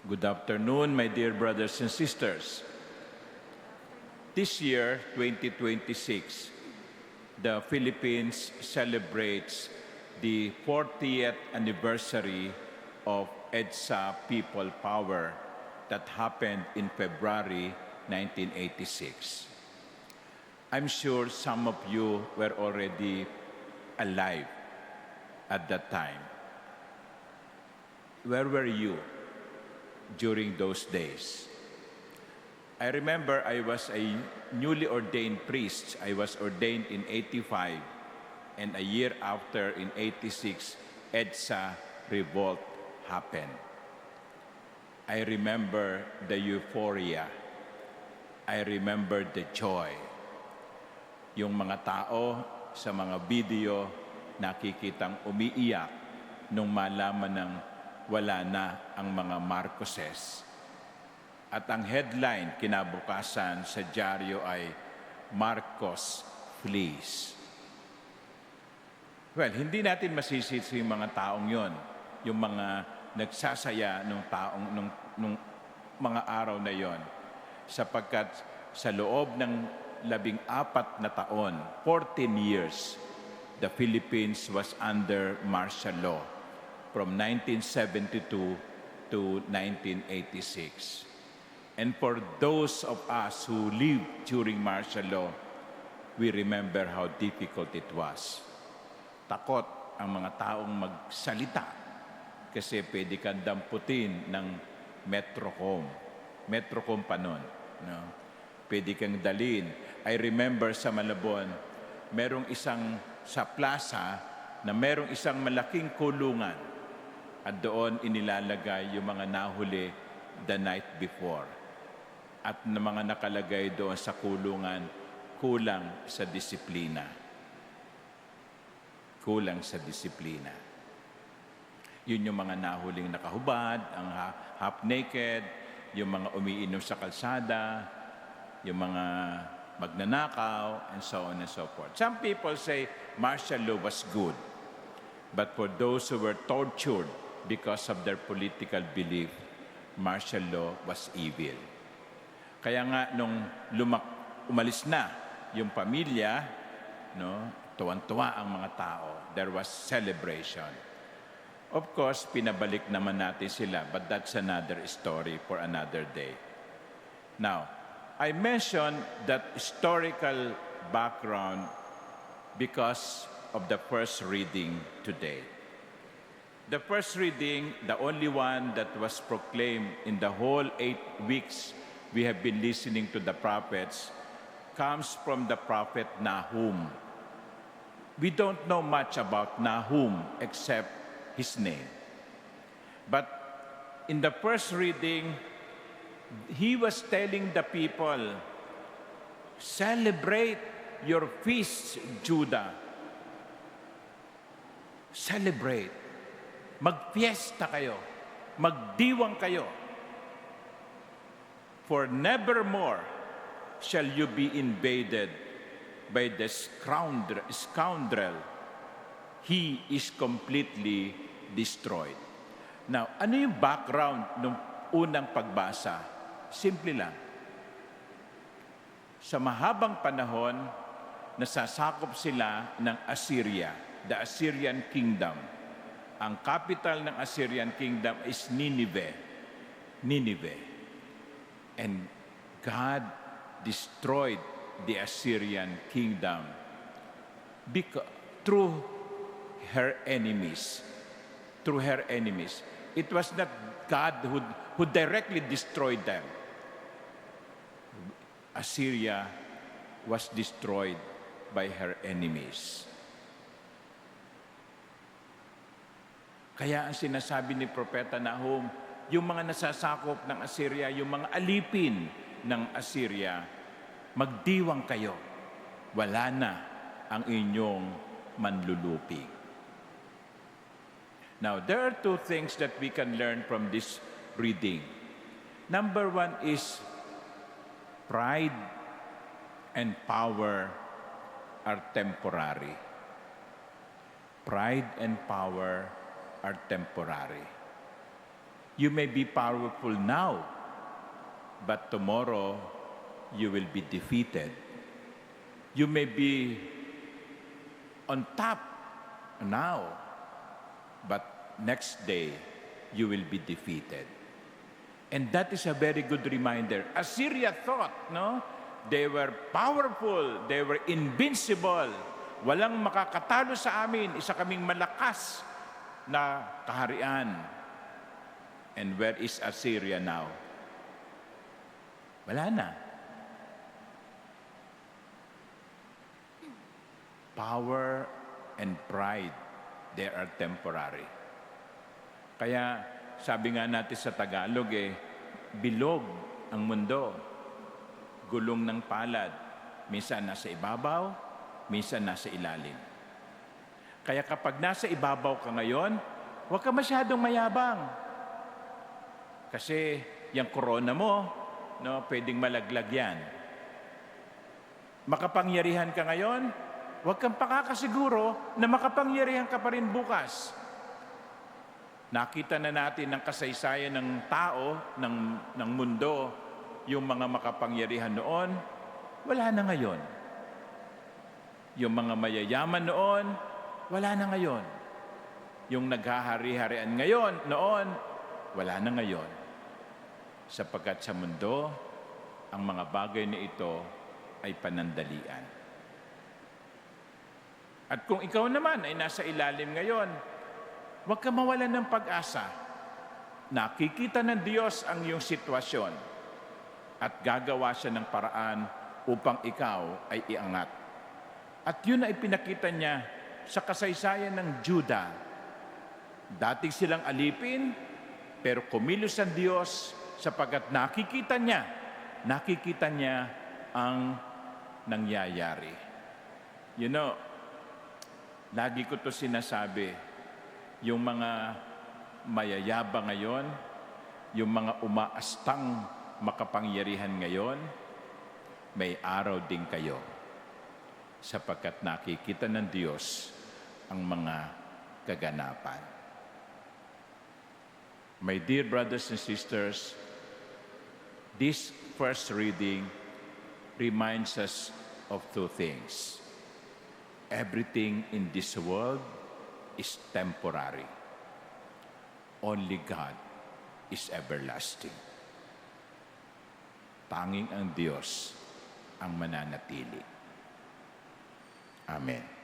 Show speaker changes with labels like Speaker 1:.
Speaker 1: Good afternoon, my dear brothers and sisters. This year, 2026, the Philippines celebrates the 40th anniversary of EDSA People Power that happened in February 1986. I'm sure some of you were already alive at that time. Where were you during those days? I remember I was a newly ordained priest. I was ordained in 85, and a year after, in 86, EDSA revolt happened. I remember the euphoria. I remember the joy. Yung mga tao sa mga video, nakikitang umiiyak nung malaman ng wala na ang mga Marcoses. At ang headline kinabukasan sa dyaryo ay Marcos Flees. Well, hindi natin masisisi yung mga taong yon, yung mga nagsasaya nung mga araw na yon, sapagkat sa loob ng 14 na taon, 14 years, the Philippines was under martial law from 1972 to 1986. And for those of us who lived during martial law, we remember how difficult it was. Takot ang mga taong magsalita kasi pwede kang damputin ng Metrocom. Metrocom pa nun. No? Pwede kang dalhin. I remember sa Malabon, merong isang sa plaza na merong isang malaking kulungan at doon inilalagay yung mga nahuli the night before. At na mga nakalagay doon sa kulungan, kulang sa disiplina. Kulang sa disiplina. Yun yung mga nahuling nakahubad, ang half-naked, yung mga umiinom sa kalsada, yung mga magnanakaw, and so on and so forth. Some people say martial law was good, but for those who were tortured because of their political belief, martial law was evil. Kaya nga nung umalis na yung pamilya, no, tuwan-tuwa ang mga tao. There was celebration. Of course, pinabalik naman natin sila, but that's another story for another day. Now, I mentioned that historical background because of the first reading today. The first reading, the only one that was proclaimed in the whole 8 weeks we have been listening to the prophets, comes from the prophet Nahum. We don't know much about Nahum except his name. But in the first reading, he was telling the people, celebrate your feasts, Judah. Celebrate. Magfiesta kayo. Magdiwang kayo. For nevermore shall you be invaded by the scoundrel. He is completely destroyed. Now, ano yung background ng unang pagbasa? Simple lang. Sa mahabang panahon, nasasakop sila ng Assyria, the Assyrian kingdom. Ang capital ng Assyrian kingdom is Nineveh. Nineveh. And God destroyed the Assyrian kingdom through her enemies. Through her enemies. It was not God who directly destroyed them. Assyria was destroyed by her enemies. Kaya ang sinasabi ni Propeta Nahum, yung mga nasasakop ng Assyria, yung mga alipin ng Assyria, magdiwang kayo. Wala na ang inyong manlulupi. Now, there are two things that we can learn from this reading. Number one is pride and power are temporary. Pride and power are temporary. You may be powerful now, but tomorrow you will be defeated. You may be on top now, but next day you will be defeated. And that is a very good reminder. Assyria thought, no? They were powerful, they were invincible. Walang makakatalo sa amin, isa kaming malakas na kaharian. And where is Assyria now? Wala na. Power and pride, they are temporary. Kaya sabi nga natin sa Tagalog bilog ang mundo, gulong ng palad, minsan nasa ibabaw, minsan nasa ilalim. Kaya kapag nasa ibabaw ka ngayon, huwag ka masyadong mayabang. Kasi yung corona mo, no, pwedeng malaglag yan. Makapangyarihan ka ngayon, huwag kang pakakasiguro na makapangyarihan ka pa rin bukas. Nakita na natin ng kasaysayan ng tao, ng mundo, yung mga makapangyarihan noon, wala na ngayon. Yung mga mayayaman noon, wala na ngayon. Yung naghahari-harian noon, wala na ngayon. Sapagkat sa mundo, ang mga bagay na ito ay panandalian. At kung ikaw naman ay nasa ilalim ngayon, huwag ka mawalan ng pag-asa. Nakikita ng Diyos ang iyong sitwasyon at gagawa siya ng paraan upang ikaw ay iangat. At yun ay pinakita niya sa kasaysayan ng Juda. Dating silang alipin, pero kumilos ang Diyos sapagkat nakikita niya ang nangyayari. You know, lagi ko to sinasabi, yung mga mayayabang ngayon, yung mga umaastang makapangyarihan ngayon, may araw din kayo sapagkat nakikita ng Diyos ang mga kaganapan. My dear brothers and sisters, this first reading reminds us of two things. Everything in this world is temporary. Only God is everlasting. Tanging ang Diyos ang mananatili. Amen.